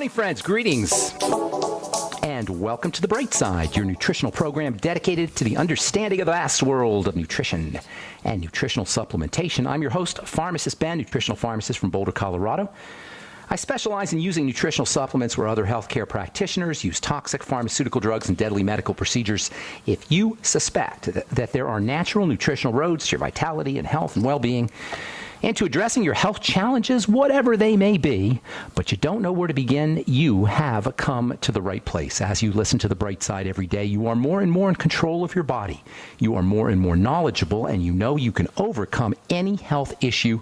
morning, friends. Greetings. And welcome to The Bright Side, your nutritional program dedicated to the understanding of the vast world of nutrition and nutritional supplementation. I'm your host, Pharmacist Ben, nutritional pharmacist from Boulder, Colorado. I specialize in using nutritional supplements where other healthcare practitioners use toxic pharmaceutical drugs and deadly medical procedures. If you suspect that there are natural nutritional roads to your vitality and health and well-being, and to addressing your health challenges, whatever they may be, but you don't know where to begin, you have come to the right place. As you listen to The Bright Side every day, you are more and more in control of your body. You are more and more knowledgeable, and you know you can overcome any health issue.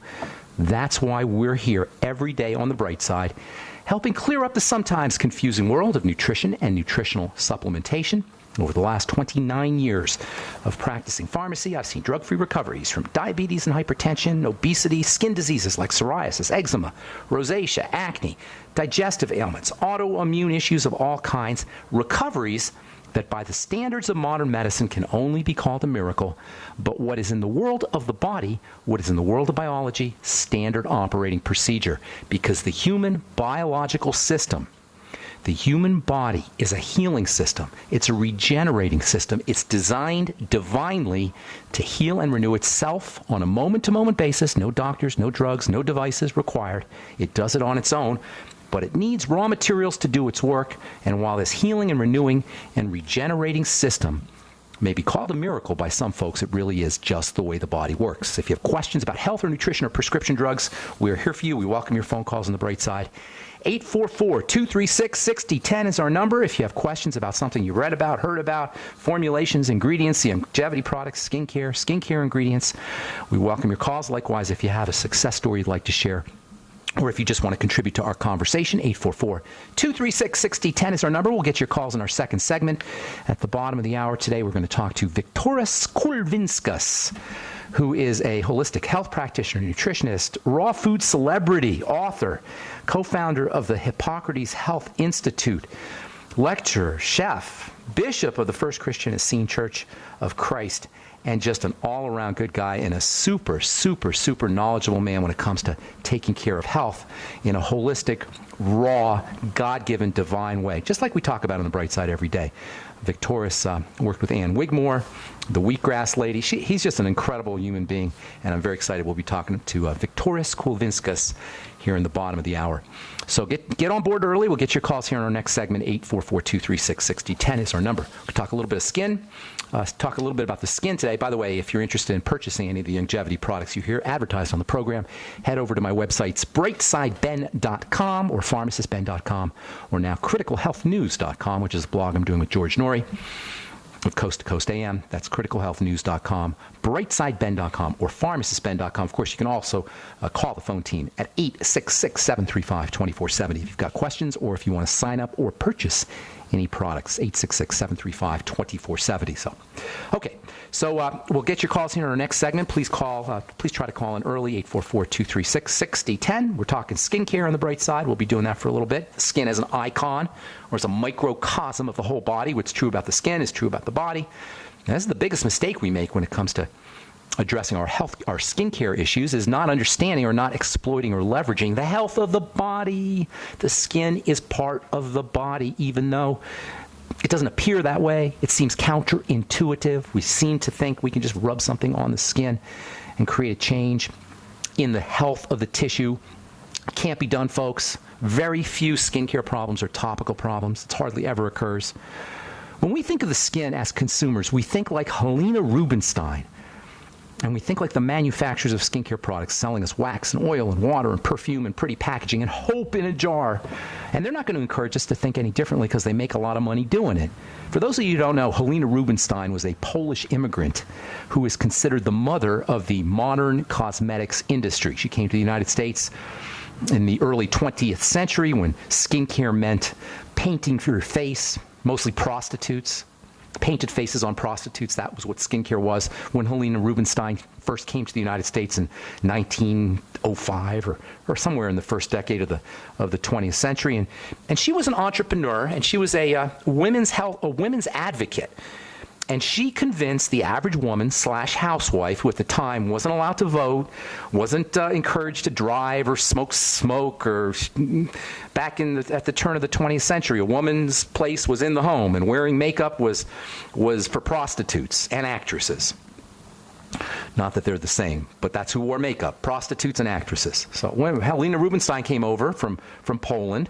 That's why we're here every day on The Bright Side, helping clear up the sometimes confusing world of nutrition and nutritional supplementation. Over the last 29 years of practicing pharmacy, I've seen drug-free recoveries from diabetes and hypertension, obesity, skin diseases like psoriasis, eczema, rosacea, acne, digestive ailments, autoimmune issues of all kinds, recoveries that by the standards of modern medicine can only be called a miracle. But what is in the world of the body, what is in the world of biology, standard operating procedure, because the human biological system, the human body is a healing system. It's a regenerating system. It's designed divinely to heal and renew itself on a moment-to-moment basis. No doctors, no drugs, no devices required. It does it on its own, but it needs raw materials to do its work. And while this healing and renewing and regenerating system may be called a miracle by some folks, it really is just the way the body works. If you have questions about health or nutrition or prescription drugs, we're here for you. We welcome your phone calls on The Bright Side. 844-236-6010 is our number. If you have questions about something you read about, heard about, formulations, ingredients, the longevity products, skincare ingredients, we welcome your calls. Likewise, if you have a success story you'd like to share, or if you just want to contribute to our conversation, 844-236-6010 is our number. We'll get your calls in our second segment. At the bottom of the hour today, we're going to talk to Viktoras Kulvinskas, who is a holistic health practitioner, nutritionist, raw food celebrity, author, co-founder of the Hippocrates Health Institute, lecturer, chef, bishop of the First Christian Essene Church of Christ, and just an all-around good guy and a super, super, super knowledgeable man when it comes to taking care of health in a holistic, raw, God-given, divine way, just like we talk about on The Bright Side every day. Viktoras worked with Ann Wigmore, the wheatgrass lady. He's just an incredible human being, and I'm very excited. We'll be talking to Viktoras Kulvinskas here in the bottom of the hour. So get on board early. We'll get your calls here in our next segment. 844-236-6010 is our number. We'll talk a little bit of skin. Talk a little bit about the skin today. By the way, if you're interested in purchasing any of the longevity products you hear advertised on the program, head over to my websites, brightsideben.com or pharmacistben.com, or now criticalhealthnews.com, which is a blog I'm doing with George Norrie of Coast to Coast AM. That's criticalhealthnews.com, brightsideben.com, or pharmacistben.com. Of course, you can also call the phone team at 866-735-2470 if you've got questions, or if you want to sign up or purchase any products, 866-735-2470. So we'll get your calls here in our next segment. Please try to call in early, 844-236-6010. We're talking skincare on The Bright Side. We'll be doing that for a little bit. The skin as an icon, or as a microcosm of the whole body. What's true about the skin is true about the body. And this is the biggest mistake we make when it comes to addressing our skincare issues, is not understanding or not exploiting or leveraging the health of the body. The skin is part of the body, even though it doesn't appear that way. It seems counterintuitive. We seem to think we can just rub something on the skin and create a change in the health of the tissue. Can't be done, folks. Very few skincare problems are topical problems. It hardly ever occurs. When we think of the skin as consumers, we think like Helena Rubinstein. And we think like the manufacturers of skincare products, selling us wax and oil and water and perfume and pretty packaging and hope in a jar. And they're not going to encourage us to think any differently because they make a lot of money doing it. For those of you who don't know, Helena Rubinstein was a Polish immigrant who is considered the mother of the modern cosmetics industry. She came to the United States in the early 20th century when skincare meant painting for your face, mostly prostitutes. Painted faces on prostitutes. That was what skincare was when Helena Rubinstein first came to the United States in 1905 or somewhere in the first decade of the 20th century. And she was an entrepreneur, and she was a women's advocate. And she convinced the average woman / housewife, who at the time wasn't allowed to vote, wasn't encouraged to drive or smoke, or back at the turn of the 20th century, a woman's place was in the home, and wearing makeup was for prostitutes and actresses. Not that they're the same, but that's who wore makeup, prostitutes and actresses. So when Helena Rubinstein came over from Poland,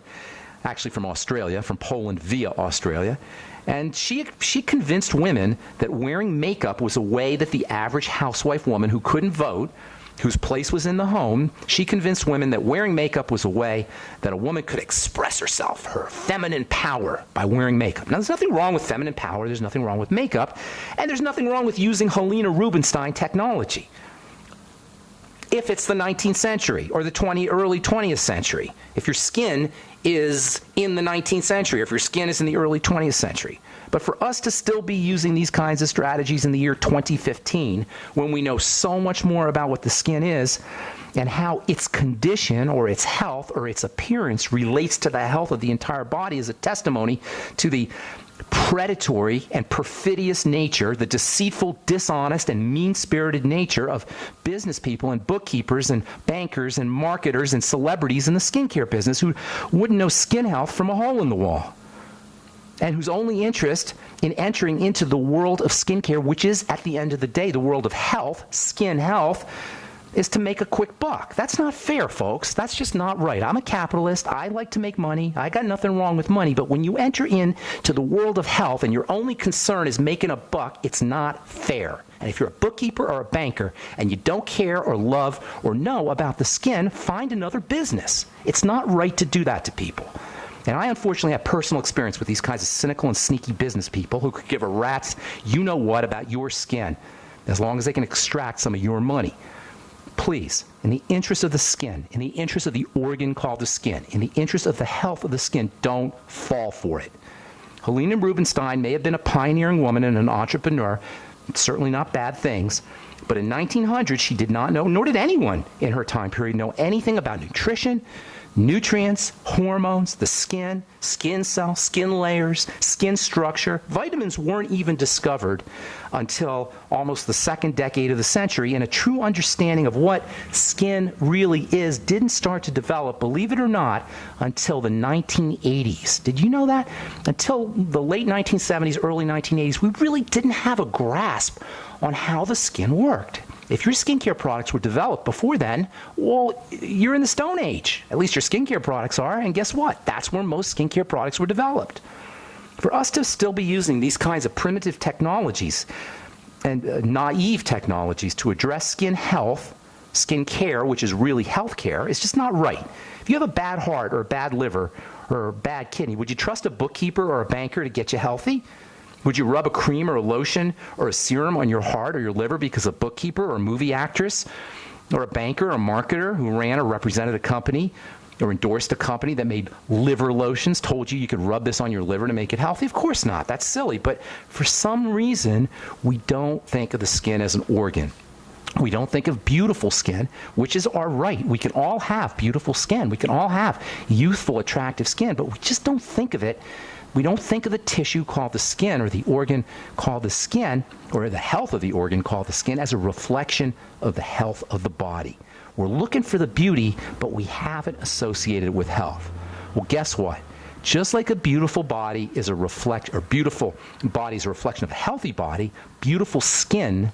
actually from Australia, from Poland via Australia, and she convinced women that wearing makeup was a way that the average housewife woman who couldn't vote, whose place was in the home, she convinced women that wearing makeup was a way that a woman could express herself, her feminine power, by wearing makeup. Now, there's nothing wrong with feminine power, there's nothing wrong with makeup, and there's nothing wrong with using Helena Rubinstein technology. If it's the 19th century or the early 20th century, if your skin is in the 19th century, or if your skin is in the early 20th century. But for us to still be using these kinds of strategies in the year 2015, when we know so much more about what the skin is and how its condition or its health or its appearance relates to the health of the entire body, is a testimony to the predatory and perfidious nature, the deceitful, dishonest, and mean-spirited nature of business people and bookkeepers and bankers and marketers and celebrities in the skincare business who wouldn't know skin health from a hole in the wall, and whose only interest in entering into the world of skincare, which is, at the end of the day, the world of health, skin health, is to make a quick buck. That's not fair, folks. That's just not right. I'm a capitalist. I like to make money. I got nothing wrong with money. But when you enter into the world of health and your only concern is making a buck, it's not fair. And if you're a bookkeeper or a banker and you don't care or love or know about the skin, find another business. It's not right to do that to people. And I unfortunately have personal experience with these kinds of cynical and sneaky business people who could give a rat's you-know-what about your skin, as long as they can extract some of your money. Please, in the interest of the skin, in the interest of the organ called the skin, in the interest of the health of the skin, don't fall for it. Helena Rubinstein may have been a pioneering woman and an entrepreneur, certainly not bad things, but in 1900 she did not know, nor did anyone in her time period know anything about nutrition, nutrients, hormones, the skin, skin cells, skin layers, skin structure. Vitamins weren't even discovered until almost the second decade of the century, and a true understanding of what skin really is didn't start to develop, believe it or not, until the 1980s. Did you know that? Until the late 1970s, early 1980s, we really didn't have a grasp on how the skin worked. If your skincare products were developed before then, well, you're in the Stone Age. At least your skincare products are, and guess what? That's where most skincare products were developed. For us to still be using these kinds of primitive technologies and naive technologies to address skin health, skin care, which is really health care, is just not right. If you have a bad heart or a bad liver or a bad kidney, would you trust a bookkeeper or a banker to get you healthy? Would you rub a cream or a lotion or a serum on your heart or your liver because a bookkeeper or a movie actress or a banker or a marketer who ran or represented a company or endorsed a company that made liver lotions told you could rub this on your liver to make it healthy? Of course not. That's silly. But for some reason, we don't think of the skin as an organ. We don't think of beautiful skin, which is our right. We can all have beautiful skin. We can all have youthful, attractive skin, but we just don't think of it. We don't think of the tissue called the skin or the organ called the skin or the health of the organ called the skin as a reflection of the health of the body. We're looking for the beauty, but we haven't associated it with health. Well, guess what? Just like a beautiful body is beautiful body is a reflection of a healthy body, beautiful skin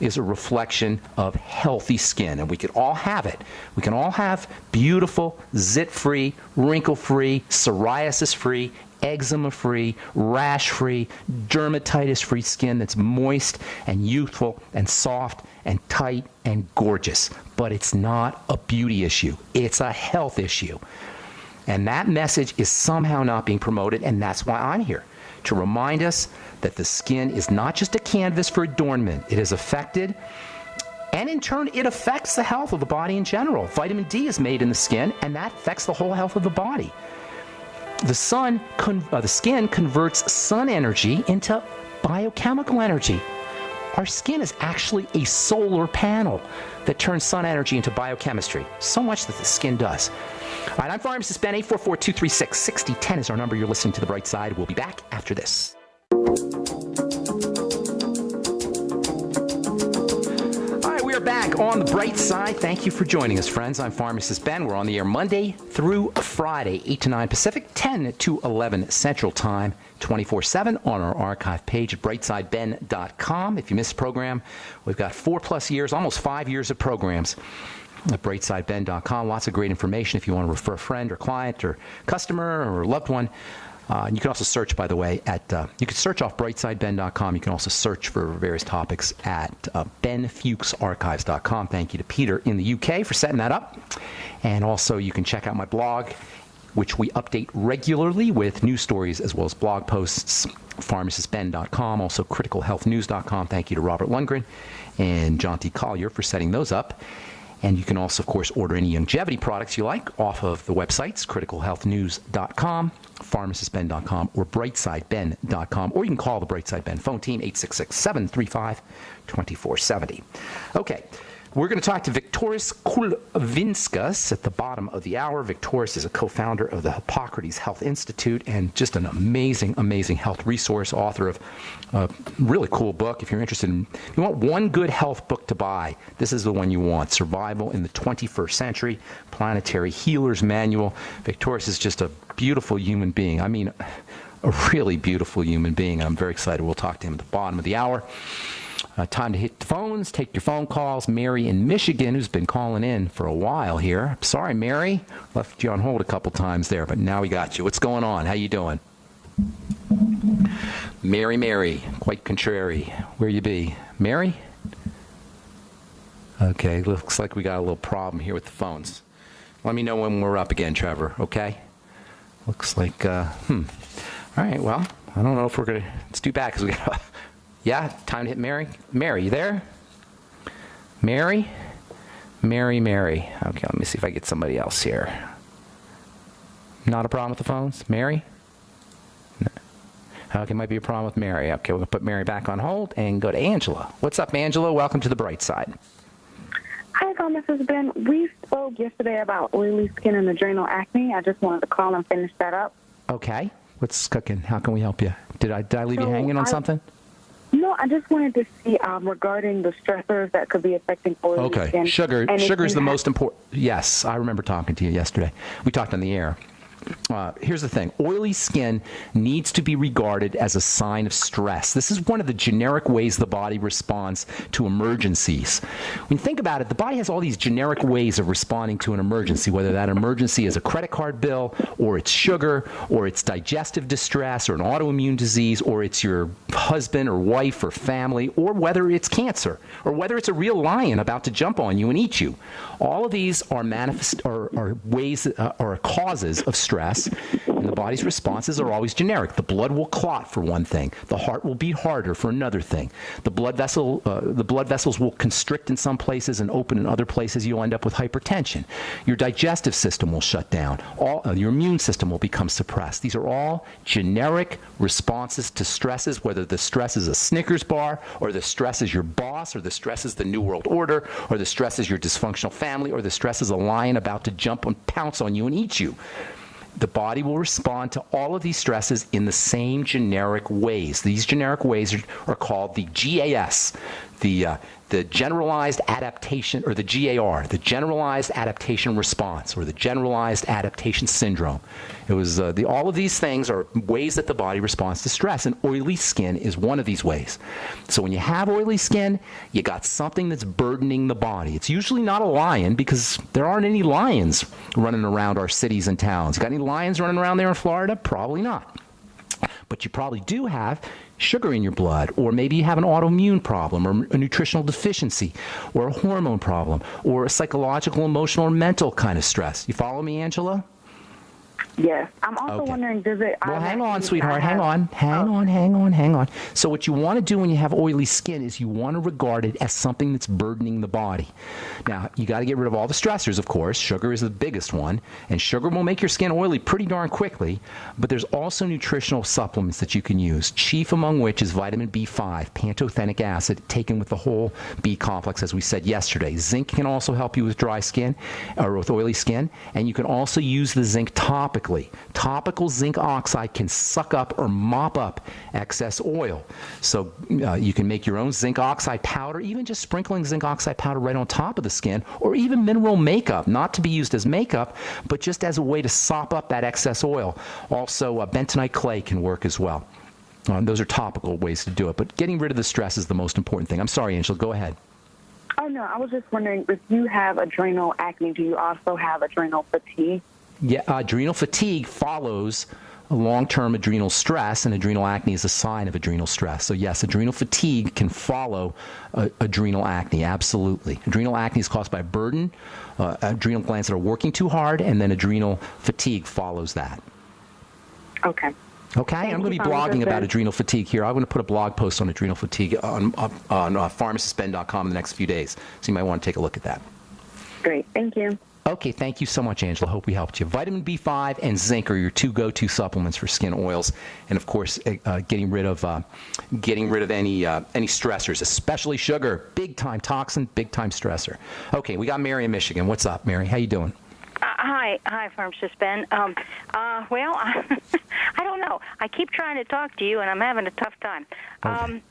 is a reflection of healthy skin, and we can all have it. We can all have beautiful, zit-free, wrinkle-free, psoriasis-free, eczema-free, rash-free, dermatitis-free skin that's moist and youthful and soft and tight and gorgeous. But it's not a beauty issue. It's a health issue. And that message is somehow not being promoted, and that's why I'm here, to remind us that the skin is not just a canvas for adornment. It is affected, and in turn, it affects the health of the body in general. Vitamin D is made in the skin, and that affects the whole health of the body. The skin converts sun energy into biochemical energy. Our skin is actually a solar panel that turns sun energy into biochemistry. So much that the skin does. All right, I'm Pharmacist Ben. 844-236-6010 is our number. You're listening to The Bright Side. We'll be back after this. back on the bright side. Thank you for joining us, friends. I'm Pharmacist Ben. We're on the air Monday through Friday, 8 to 9 Pacific, 10 to 11 Central Time, 24/7 on our archive page at brightsideben.com. If you missed the program, we've got 4+ years, almost 5 years of programs at brightsideben.com. Lots of great information if you want to refer a friend or client or customer or loved one. And you can also search, by the way, you can search off brightsideben.com. You can also search for various topics at benfuchsarchives.com. Thank you to Peter in the UK for setting that up. And also you can check out my blog, which we update regularly with news stories as well as blog posts, pharmacistben.com, also criticalhealthnews.com. Thank you to Robert Lundgren and John T. Collier for setting those up. And you can also, of course, order any longevity products you like off of the websites, criticalhealthnews.com, pharmacistben.com, or brightsideben.com. Or you can call the Brightside Ben phone team, 866-735-2470. Okay. We're going to talk to Viktoras Kulvinskas at the bottom of the hour. Viktoras is a co-founder of the Hippocrates Health Institute and just an amazing, amazing health resource, author of a really cool book. If you're interested in, if you want one good health book to buy, this is the one you want. Survival in the 21st Century, Planetary Healer's Manual. Viktoras is just a beautiful human being. I mean, a really beautiful human being. I'm very excited. We'll talk to him at the bottom of the hour. Time to hit the phones, take your phone calls. Mary in Michigan, who's been calling in for a while here. Sorry, Mary. Left you on hold a couple times there, but now we got you. What's going on? How you doing? Mary, quite contrary. Where you be? Mary? Okay, looks like we got a little problem here with the phones. Let me know when we're up again, Trevor, okay? Looks like, All right, well, I don't know if we're going to... It's too bad because we got... Yeah, time to hit Mary. Mary, you there? Mary? Okay, let me see if I get somebody else here. Not a problem with the phones? Mary? No. Okay, might be a problem with Mary. Okay, we're going to put Mary back on hold and go to Angela. What's up, Angela? Welcome to the Bright Side. Hi, Mrs. Ben. We spoke yesterday about oily skin and adrenal acne. I just wanted to call and finish that up. Okay. What's cooking? How can we help you? Did I leave you hanging on something? No, I just wanted to see regarding the stressors that could be affecting oily skin. Okay. Sugar is the most important. Yes, I remember talking to you yesterday. We talked on the air. Here's the thing. Oily skin needs to be regarded as a sign of stress. This is one of the generic ways the body responds to emergencies. When you think about it, the body has all these generic ways of responding to an emergency, whether that emergency is a credit card bill, or it's sugar, or it's digestive distress, or an autoimmune disease, or it's your husband or wife or family, or whether it's cancer, or whether it's a real lion about to jump on you and eat you. All of these are ways or causes of stress, and the body's responses are always generic. The blood will clot for one thing. The heart will beat harder for another thing. The blood vessels will constrict in some places and open in other places. You'll end up with hypertension. Your digestive system will shut down. Your immune system will become suppressed. These are all generic responses to stresses, whether the stress is a Snickers bar, or the stress is your boss, or the stress is the New World Order, or the stress is your dysfunctional family, or the stress is a lion about to jump and pounce on you and eat you. The body will respond to all of these stresses in the same generic ways. These generic ways are called the GAS, the generalized adaptation, or the GAR, the generalized adaptation response, or the generalized adaptation syndrome. It was all of these things are ways that the body responds to stress, and oily skin is one of these ways. So when you have oily skin, you got something that's burdening the body. It's usually not a lion, because there aren't any lions running around our cities and towns. Got any lions running around there in Florida? Probably not. But you probably do have sugar in your blood, or maybe you have an autoimmune problem, or a nutritional deficiency, or a hormone problem, or a psychological, emotional, or mental kind of stress. You follow me, Angela? Yes. I'm also wondering, does it... Well, hang on, sweetheart. Hang on. So what you want to do when you have oily skin is you want to regard it as something that's burdening the body. Now, you got to get rid of all the stressors, of course. Sugar is the biggest one, and sugar will make your skin oily pretty darn quickly, but there's also nutritional supplements that you can use, chief among which is vitamin B5, pantothenic acid, taken with the whole B complex, as we said yesterday. Zinc can also help you with dry skin, or with oily skin, and you can also use the zinc topically topically. Topical zinc oxide can suck up or mop up excess oil. So you can make your own zinc oxide powder, even just sprinkling zinc oxide powder right on top of the skin, or even mineral makeup, not to be used as makeup, but just as a way to sop up that excess oil. Also, bentonite clay can work as well. Those are topical ways to do it, but getting rid of the stress is the most important thing. I'm sorry, Angela, go ahead. Oh, no, I was just wondering, if you have adrenal acne, do you also have adrenal fatigue? Yeah, adrenal fatigue follows long-term adrenal stress, and adrenal acne is a sign of adrenal stress. So, yes, adrenal fatigue can follow adrenal acne, absolutely. Adrenal acne is caused by burden, adrenal glands that are working too hard, and then adrenal fatigue follows that. Okay. Okay, I'm going to be blogging about adrenal fatigue here. I'm going to put a blog post on adrenal fatigue on pharmacistben.com in the next few days, so you might want to take a look at that. Great, thank you. Okay, thank you so much, Angela. Hope we helped you. Vitamin B5 and zinc are your two go-to supplements for skin oils, and of course, getting rid of any stressors, especially sugar. Big-time toxin, big-time stressor. Okay, we got Mary in Michigan. What's up, Mary? How you doing? Hi, Pharmacist Ben. Well, I don't know. I keep trying to talk to you, and I'm having a tough time. Okay.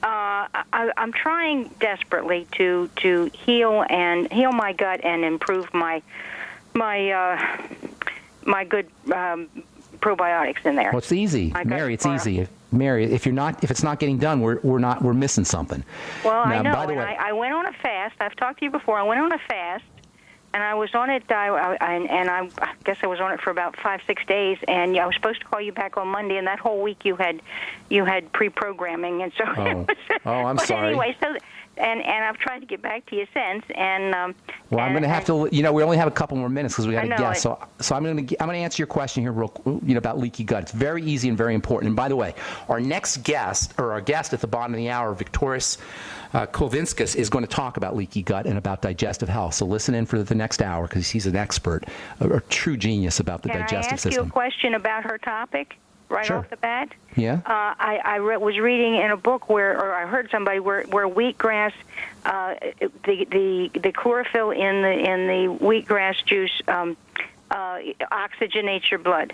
I'm trying desperately to heal my gut and improve my good probiotics in there. Well, it's easy, Mary. It's easy. Mary, if it's not getting done, we're missing something. Well, now, I know. By the way, I went on a fast. I've talked to you before. I went on a fast. And I was on it, I guess I was on it for about 5-6 days, and I was supposed to call you back on Monday, and that whole week you had pre-programming, and so. I'm sorry. Anyway, so and I've tried to get back to you since, and. Well, I'm going to have to. We only have a couple more minutes because we got to guess. So I'm going to answer your question here, about leaky gut. It's very easy and very important. And by the way, our guest at the bottom of the hour, Viktoras Kulvinskas, is going to talk about leaky gut and about digestive health. So listen in for the next hour because he's an expert, a true genius about the digestive system. Can I ask you a question about her topic right off the bat? Yeah. I was reading in a book or I heard somebody where wheatgrass, the chlorophyll in the wheatgrass juice oxygenates your blood.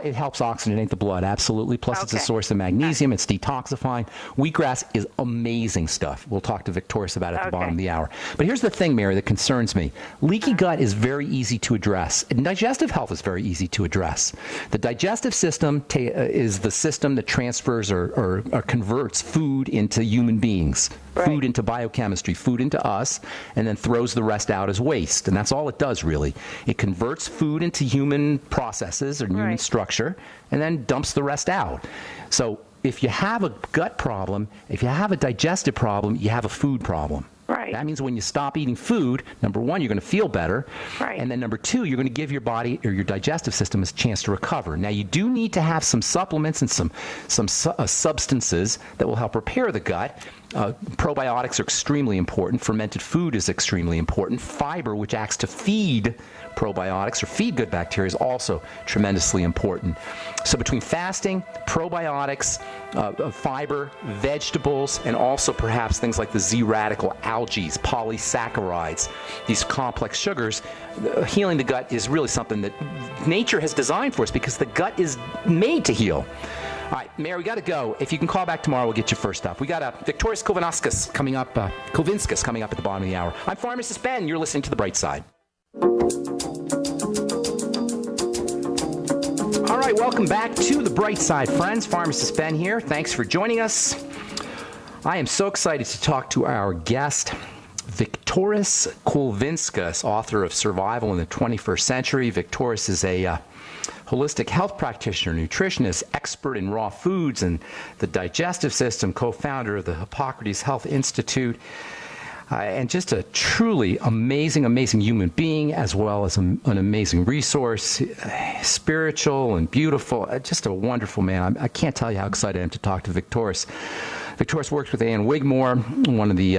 It helps oxygenate the blood, absolutely. Plus, it's a source of magnesium. It's detoxifying. Wheatgrass is amazing stuff. We'll talk to Viktoras about it at the bottom of the hour. But here's the thing, Mary, that concerns me. Leaky gut is very easy to address. And digestive health is very easy to address. The digestive system is the system that transfers or converts food into human beings. Right. Food into biochemistry, food into us, and then throws the rest out as waste. And that's all it does, really. It converts food into human processes or human structure, and then dumps the rest out. So if you have a gut problem, if you have a digestive problem, you have a food problem. Right. That means when you stop eating food, number one, you're going to feel better. Right. And then number two, you're going to give your body or your digestive system a chance to recover. Now, you do need to have some supplements and some substances that will help repair the gut. Probiotics are extremely important. Fermented food is extremely important. Fiber, which acts to feed probiotics or feed good bacteria, is also tremendously important. So between fasting, probiotics, fiber, vegetables, and also perhaps things like the Z-radical, algae, polysaccharides, these complex sugars, healing the gut is really something that nature has designed for us because the gut is made to heal. All right, Mary, we got to go. If you can call back tomorrow, we'll get you first up. We got Viktoras Kulvinskas coming up at the bottom of the hour. I'm Pharmacist Ben. You're listening to The Bright Side. All right, welcome back to The Bright Side, friends. Pharmacist Ben here. Thanks for joining us. I am so excited to talk to our guest, Viktoras Kulvinskas, author of Survival in the 21st Century. Viktoras is a holistic health practitioner, nutritionist, expert in raw foods and the digestive system, co-founder of the Hippocrates Health Institute, and just a truly amazing human being, as well as an amazing resource, spiritual and beautiful, just a wonderful man. I can't tell you how excited I am to talk to Viktoras. Viktoras works with Ann Wigmore, one of the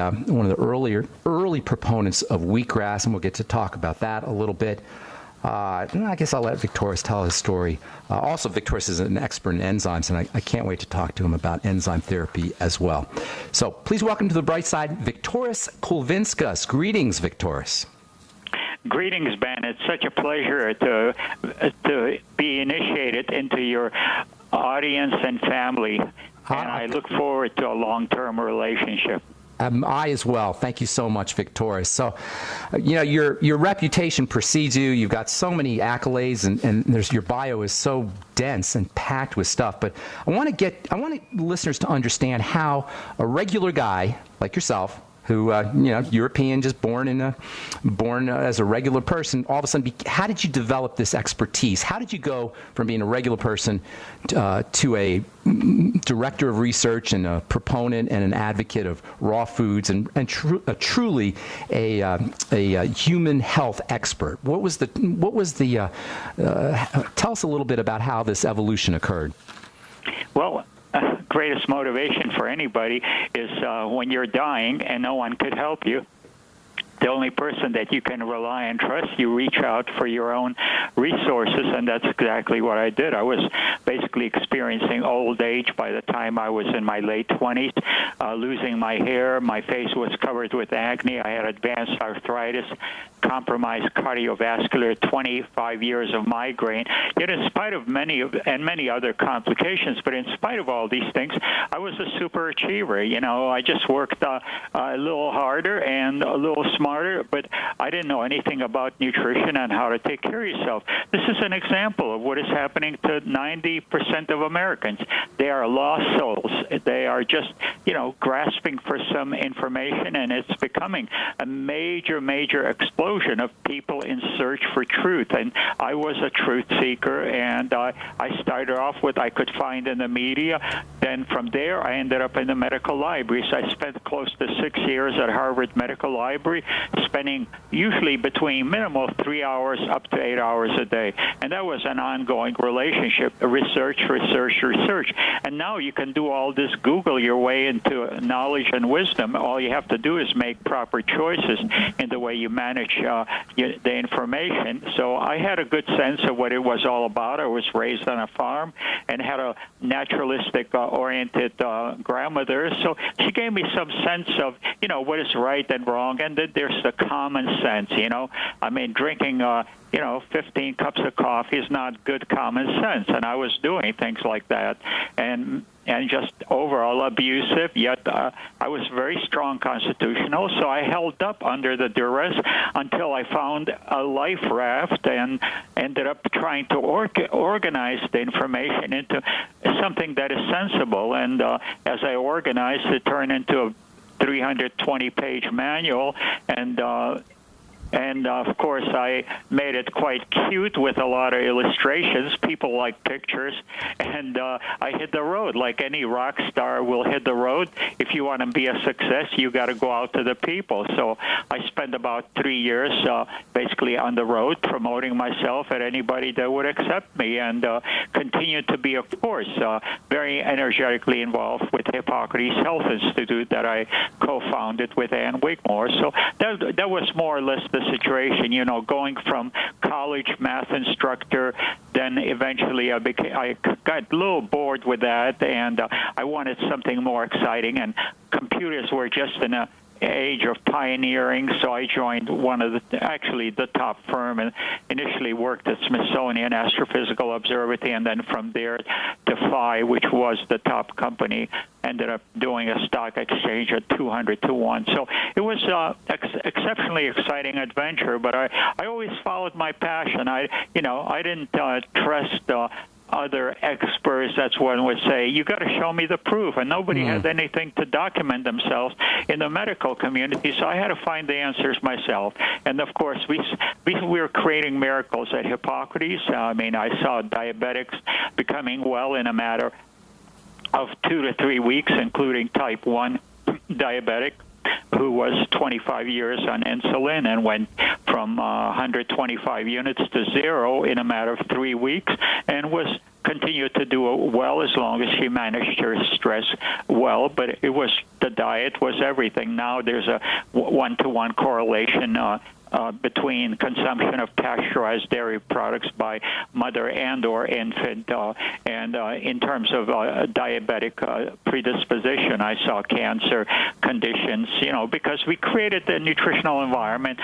early proponents of wheatgrass, and we'll get to talk about that a little bit. I guess I'll let Viktoras tell his story. Also, Viktoras is an expert in enzymes, and I can't wait to talk to him about enzyme therapy as well. So please welcome to the bright side, Viktoras Kulvinskas. Greetings, Viktoras. Greetings, Ben. It's such a pleasure to be initiated into your audience and family, and I look forward to a long-term relationship. I as well. Thank you so much, Victoria. So, your reputation precedes you. You've got so many accolades, and your bio is so dense and packed with stuff. But I want listeners to understand how a regular guy like yourself, who European, just born as a regular person, all of a sudden, how did you develop this expertise? How did you go from being a regular person to a director of research and a proponent and an advocate of raw foods and truly a human health expert? What was the tell us a little bit about how this evolution occurred. Well, greatest motivation for anybody is when you're dying and no one could help you. The only person that you can rely and trust, you reach out for your own resources, and that's exactly what I did. I was basically experiencing old age by the time I was in my late 20s, losing my hair. My face was covered with acne. I had advanced arthritis, compromised cardiovascular, 25 years of migraine. Yet in spite of many other complications, but in spite of all these things, I was a super achiever. I just worked a little harder and a little smarter, but I didn't know anything about nutrition and how to take care of yourself. This is an example of what is happening to 90% of Americans. They are lost souls. They are just, grasping for some information, and it's becoming a major, major explosion of people in search for truth. And I was a truth seeker, and I started off with I could find in the media. Then from there, I ended up in the medical libraries. I spent close to 6 years at Harvard Medical Library, spending usually between minimal 3 hours up to 8 hours a day. And that was an ongoing relationship, research. And now you can do all this, Google your way into knowledge and wisdom. All you have to do is make proper choices in the way you manage the information. So I had a good sense of what it was all about. I was raised on a farm and had a naturalistic oriented grandmother. So she gave me some sense of, what is right and wrong. And then there's the common sense, drinking 15 cups of coffee is not good common sense. And I was doing things like that. And just overall abusive, yet I was very strong constitutional, so I held up under the duress until I found a life raft and ended up trying to organize the information into something that is sensible. And as I organized, it turned into a 320-page manual, and of course, I made it quite cute with a lot of illustrations. People like pictures, and I hit the road like any rock star will hit the road. If you want to be a success, you got to go out to the people. So I spent about 3 years basically on the road promoting myself at anybody that would accept me, and continued to be, of course, very energetically involved with Hippocrates Health Institute that I co-founded with Ann Wigmore. So that was more or less the situation, going from college math instructor, then eventually I got a little bored with that, and I wanted something more exciting, and computers were just in a age of pioneering, so I joined one of the top firm, and initially worked at Smithsonian Astrophysical Observatory, and then from there to Phi, which was the top company, ended up doing a stock exchange at 200 to 1. So it was exceptionally exciting adventure, but I always followed my passion. I didn't trust other experts. That's one would say, you got to show me the proof, and nobody had anything to document themselves in the medical community, so I had to find the answers myself. And of course, we were creating miracles at Hippocrates. I saw diabetics becoming well in a matter of 2 to 3 weeks, including type 1 diabetic who was 25 years on insulin and went from 125 units to 0 in a matter of 3 weeks, and continued to do well as long as she managed her stress well. But the diet was everything. Now there's a 1-to-1 correlation between consumption of pasteurized dairy products by mother and or infant. And in terms of diabetic predisposition, I saw cancer conditions, because we created the nutritional environment,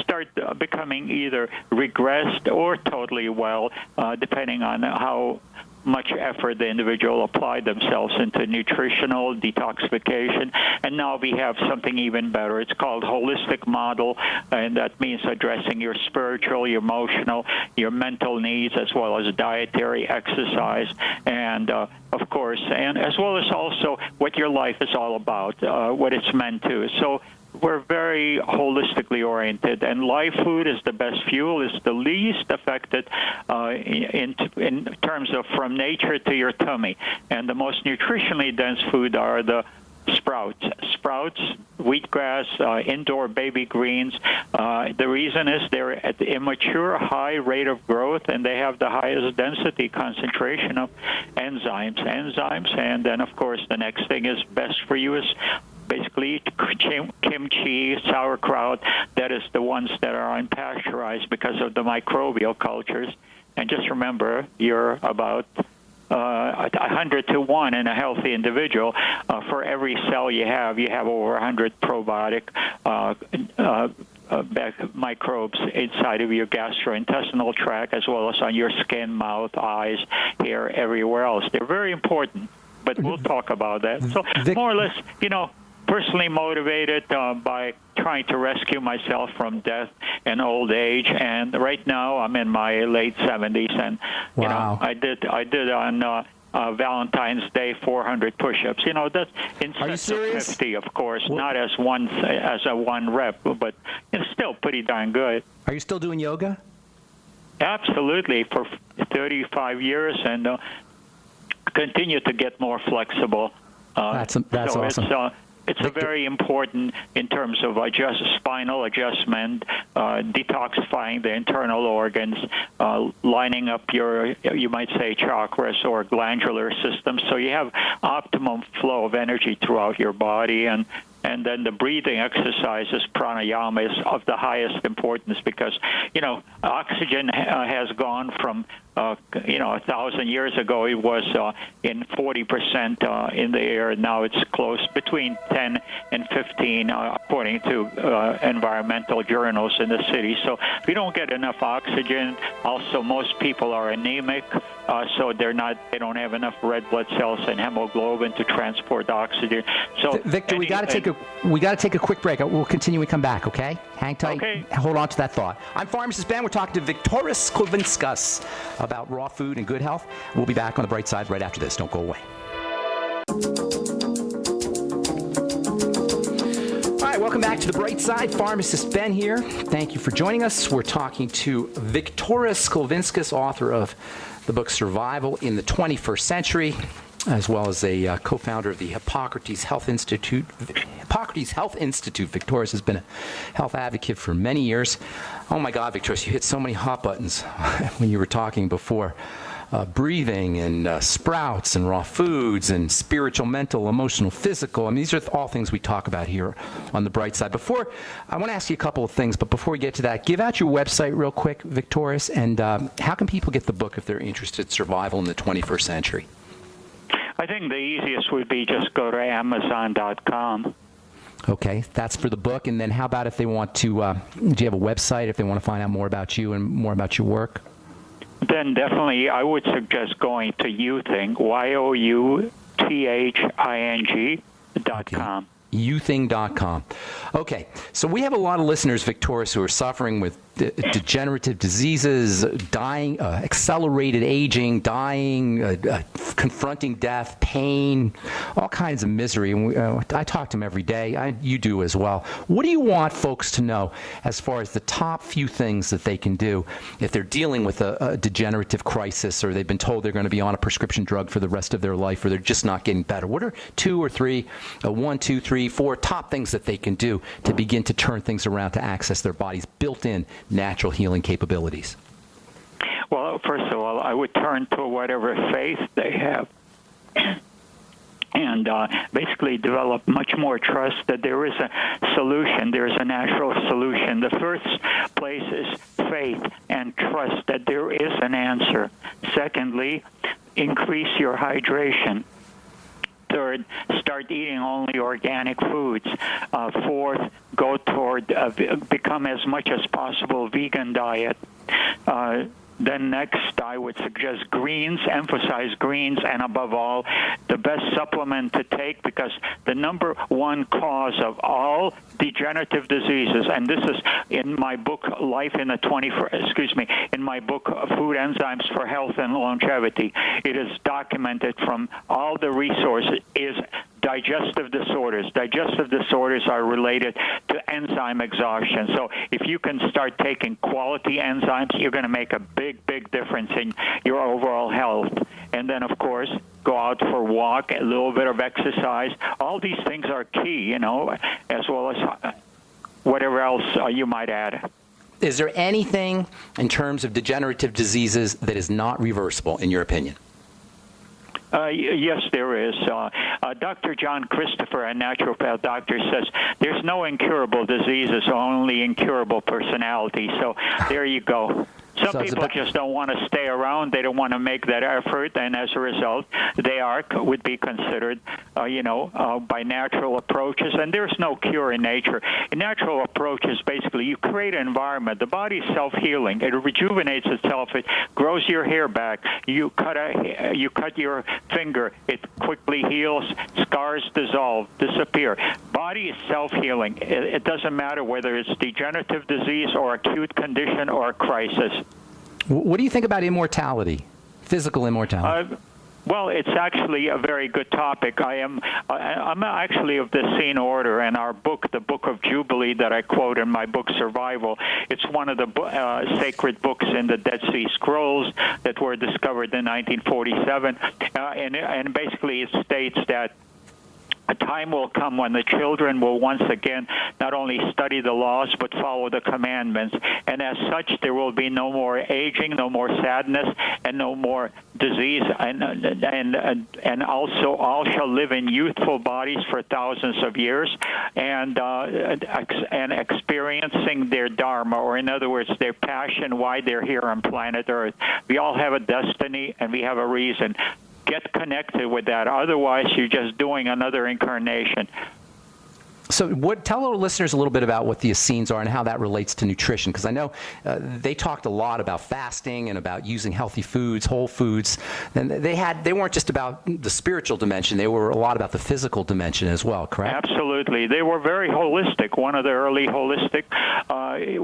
start becoming either regressed or totally well, depending on how much effort the individual applied themselves into nutritional detoxification. And now we have something even better. It's called holistic model, and that means addressing your spiritual, your emotional, your mental needs, as well as dietary, exercise, and of course, and as well as also what your life is all about, what it's meant to. So we're very holistically oriented, and live food is the best fuel, is the least affected in terms of from nature to your tummy. And the most nutritionally dense food are the sprouts, wheatgrass, indoor baby greens. The reason is they're at the immature, high rate of growth, and they have the highest density concentration of enzymes. And then, of course, the next thing is best for you is basically kimchi, sauerkraut. That is the ones that are unpasteurized because of the microbial cultures. And just remember, you're about 100 to 1 in a healthy individual. For every cell you have over 100 probiotic microbes inside of your gastrointestinal tract, as well as on your skin, mouth, eyes, hair, everywhere else. They're very important, but we'll talk about that. So more or less, personally motivated by trying to rescue myself from death and old age, and right now I'm in my late 70s, and wow. I did on Valentine's Day 400 push-ups. That's in sets of 50, of course, not as a one rep, but it's still pretty darn good. Are you still doing yoga? Absolutely, for 35 years, and continue to get more flexible. That's awesome. It's a very important in terms of spinal adjustment, detoxifying the internal organs, lining up your, you might say, chakras or glandular system, so you have optimum flow of energy throughout your body. And then the breathing exercises, pranayama, is of the highest importance because, oxygen has gone from, 1,000 years ago, it was in 40% in the air. Now it's close between 10 and 15, according to environmental journals in the city. So we don't get enough oxygen. Also, most people are anemic, so they don't have enough red blood cells and hemoglobin to transport oxygen. So Victor, we got to take a quick break. We'll continue when we come back. Okay, hang tight. Okay. Hold on to that thought. I'm Pharmacist Ben. We're talking to Viktoras Kulvinskas about raw food and good health. We'll be back on the bright side right after this. Don't go away. All right, welcome back to the bright side. Pharmacist Ben here. Thank you for joining us. We're talking to Viktoras Kulvinskas, author of the book Survival in the 21st Century, as well as a co-founder of the Hippocrates Health Institute. Viktoras has been a health advocate for many years. Oh my God, Viktoras, you hit so many hot buttons when you were talking before. Breathing and sprouts and raw foods and spiritual, mental, emotional, physical. I mean, these are all things we talk about here on the bright side. I want to ask you a couple of things, but before we get to that, give out your website real quick, Viktoras, and how can people get the book if they're interested in survival in the 21st century? I think the easiest would be just go to Amazon.com. Okay, that's for the book. And then how about if they want to, do you have a website if they want to find out more about you and more about your work? Then definitely I would suggest going to YouThing, youthing.com. Youthing.com. Okay, so we have a lot of listeners, Viktoras, who are suffering with degenerative diseases, dying, accelerated aging, dying, confronting death, pain, all kinds of misery. And I talk to them every day. You do as well. What do you want folks to know as far as the top few things that they can do if they're dealing with a degenerative crisis, or they've been told they're going to be on a prescription drug for the rest of their life, or they're just not getting better? What are 2 or 3, 1, 2, 3, 4 top things that they can do to begin to turn things around, to access their body's built-in natural healing capabilities? Well, first of all, I would turn to whatever faith they have. and basically develop much more trust that there is a solution, there is a natural solution. The first place is faith and trust that there is an answer. Secondly, increase your hydration. Third, start eating only organic foods. Fourth, go toward become as much as possible vegan diet. Then next, I would suggest greens, emphasize greens, and above all, the best supplement to take, because the number one cause of all degenerative diseases, and this is in my book, in my book, Food Enzymes for Health and Longevity. It is documented from all the resources, is digestive disorders. Digestive disorders are related to enzyme exhaustion. So if you can start taking quality enzymes, you're going to make a big difference in your overall health. And then, of course, go out for a walk, a little bit of exercise. All these things are key, as well as whatever else you might add. Is there anything in terms of degenerative diseases that is not reversible, in your opinion? Yes, there is. Dr. John Christopher, a naturopath doctor, says there's no incurable diseases, only incurable personality. So there you go. Some people just don't want to stay around. They don't want to make that effort, and as a result, they would be considered, by natural approaches. And there's no cure in nature. A natural approach is basically you create an environment. The body's self-healing. It rejuvenates itself. It grows your hair back. You cut your finger. It quickly heals. Scars dissolve, disappear. Body is self-healing. It doesn't matter whether it's degenerative disease or acute condition or a crisis. What do you think about immortality, physical immortality? Well, it's actually a very good topic. I'm actually of the same order, and our book, the Book of Jubilee that I quote in my book, Survival, it's one of the sacred books in the Dead Sea Scrolls that were discovered in 1947, and basically it states that a time will come when the children will once again not only study the laws but follow the commandments, and as such there will be no more aging, no more sadness, and no more disease, and also all shall live in youthful bodies for thousands of years, and experiencing their dharma, or in other words, their passion, why they're here on planet Earth. We all have a destiny, and we have a reason. Get connected with that. Otherwise, you're just doing another incarnation. So tell our listeners a little bit about what the Essenes are and how that relates to nutrition, because I know they talked a lot about fasting and about using healthy foods, whole foods, and they weren't just about the spiritual dimension, they were a lot about the physical dimension as well, correct? Absolutely. They were very holistic. One of the early holistic,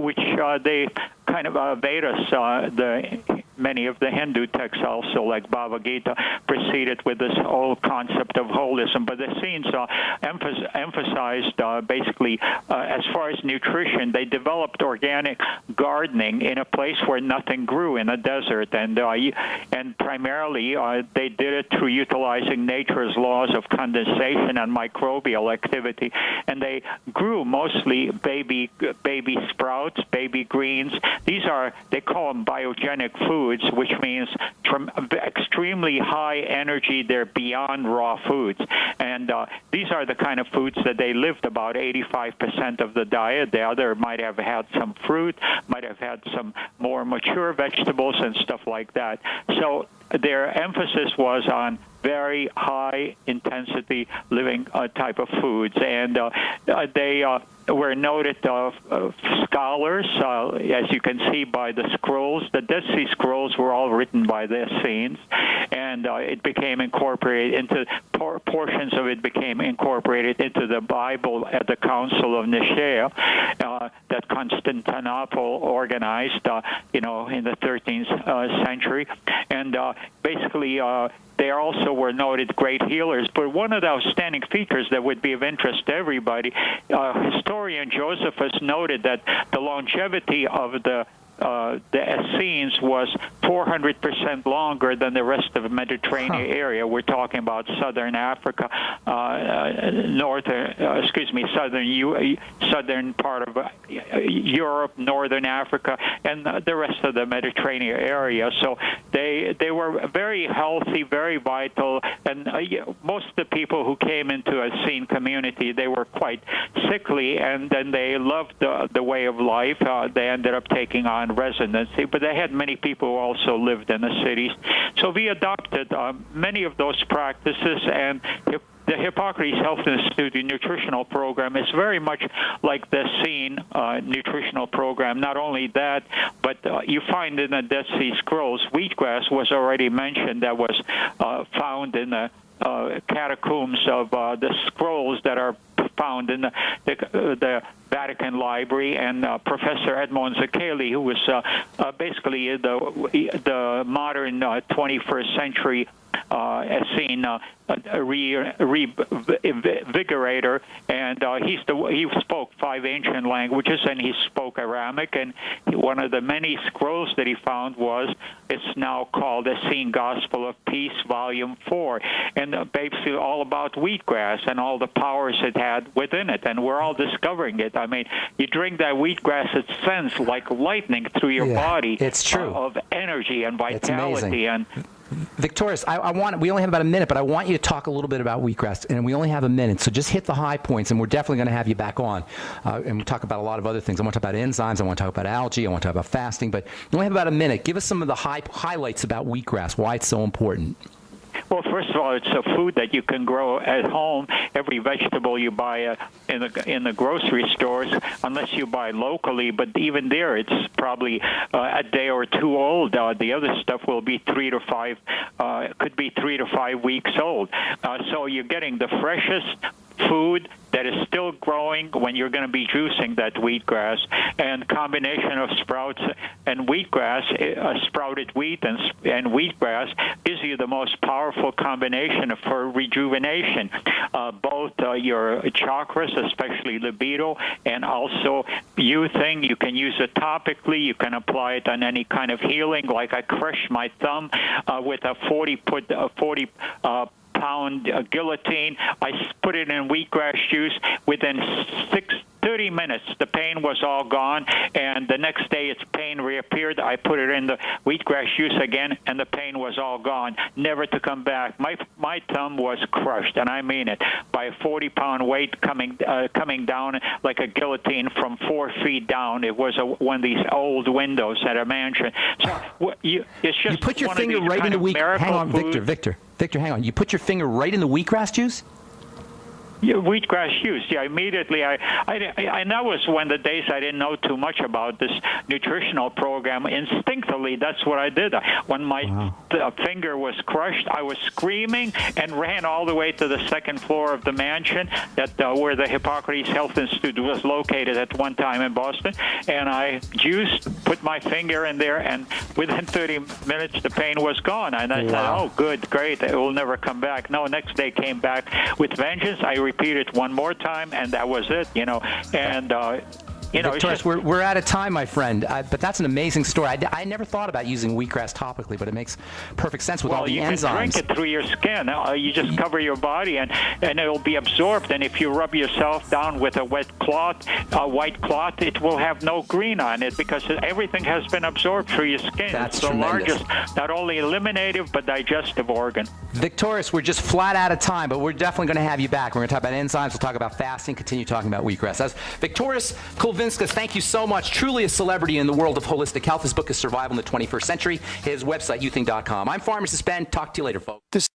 which they kind of Vedas, many of the Hindu texts also, like Bhagavad Gita, preceded with this whole concept of holism. But the Essenes emphasized basically, as far as nutrition, they developed organic gardening in a place where nothing grew, in a desert, and primarily they did it through utilizing nature's laws of condensation and microbial activity, and they grew mostly baby sprouts, baby greens. They call them biogenic foods, which means extremely high energy. They're beyond raw foods, and these are the kind of foods that they lived about 85% of the diet. The other might have had some fruit, might have had some more mature vegetables and stuff like that. So their emphasis was on very high intensity living type of foods, and they were noted scholars, as you can see by the scrolls. The Dead Sea Scrolls were all written by the Essenes, and it became incorporated into portions of it became incorporated into the Bible at the Council of Nicaea that Constantinople organized, in the 13th century, and basically. They also were noted great healers. But one of the outstanding features that would be of interest to everybody, historian Josephus noted that the longevity of the the Essenes was 400% longer than the rest of the Mediterranean area. We're talking about southern Africa, southern part of Europe, northern Africa, and the rest of the Mediterranean area. So they were very healthy, very vital, and most of the people who came into a Essene community, they were quite sickly, and then they loved the way of life. They ended up taking on residency, but they had many people who also lived in the cities. So we adopted many of those practices, and the Hippocrates Health Institute nutritional program is very much like the Essene nutritional program. Not only that, but you find in the Dead Sea Scrolls, wheatgrass was already mentioned. That was found in the catacombs of the scrolls that are found in the Vatican Library, and Professor Edmond Zekeli, who was basically the modern 21st century Essene revigorator, and he spoke 5 ancient languages, and he spoke Aramic, and one of the many scrolls that he found it's now called Essene Gospel of Peace, Volume 4, and basically all about wheatgrass and all the powers it had within it, and we're all discovering it. I mean, you drink that wheatgrass, it sends like lightning through your body. It's true. Of energy and vitality. And Victorious, we only have about a minute, but I want you to talk a little bit about wheatgrass, and we only have a minute, so just hit the high points, and we're definitely going to have you back on, and we'll talk about a lot of other things. I want to talk about enzymes, I want to talk about algae, I want to talk about fasting, but we only have about a minute. Give us some of the highlights about wheatgrass, why it's so important. Well, first of all, it's a food that you can grow at home. Every vegetable you buy in the grocery stores, unless you buy locally, but even there, it's probably a day or two old. The other stuff will be 3 to 5, could be 3 to 5 weeks old. So you're getting the freshest food that is still growing when you're going to be juicing that wheatgrass, and combination of sprouts and wheatgrass, sprouted wheat and wheatgrass gives you the most powerful combination for rejuvenation, both your chakras, especially libido, and also youthing. You can use it topically. You can apply it on any kind of healing. Like I crushed my thumb with a 40-pound guillotine. I put it in wheatgrass juice. Within 30 minutes, the pain was all gone, and the next day its pain reappeared. I put it in the wheatgrass juice again, and the pain was all gone, never to come back. My thumb was crushed, and I mean it, by a 40-pound weight coming down like a guillotine from 4 feet down. It was one of these old windows at a mansion. So it's just you put your finger right in the wheatgrass. Hang on, Victor, hang on. You put your finger right in the wheatgrass juice? Yeah, wheatgrass juice. Yeah, immediately. And that was one of the days I didn't know too much about this nutritional program. Instinctively, that's what I did. When my finger was crushed, I was screaming and ran all the way to the second floor of the mansion where the Hippocrates Health Institute was located at one time in Boston. And I juiced, put my finger in there, and within 30 minutes, the pain was gone. And I said, oh, good, great, it will never come back. No, next day came back with vengeance. I repeated it one more time, and that was it, and Victorious, we're out of time, my friend. But that's an amazing story. I never thought about using wheatgrass topically, but it makes perfect sense with all the enzymes. Well, you can drink it through your skin. You just cover your body, and it'll be absorbed. And if you rub yourself down with a white cloth, it will have no green on it because everything has been absorbed through your skin. That's it's the tremendous. largest, not only eliminative, but digestive organ. Victorious, we're just flat out of time, but we're definitely going to have you back. We're going to talk about enzymes. We'll talk about fasting, continue talking about wheatgrass. That's Victorious Kulvinskas. Thank you so much. Truly a celebrity in the world of holistic health. His book is Survival in the 21st Century. His website, youthing.com. I'm Pharmacist Ben. Talk to you later, folks.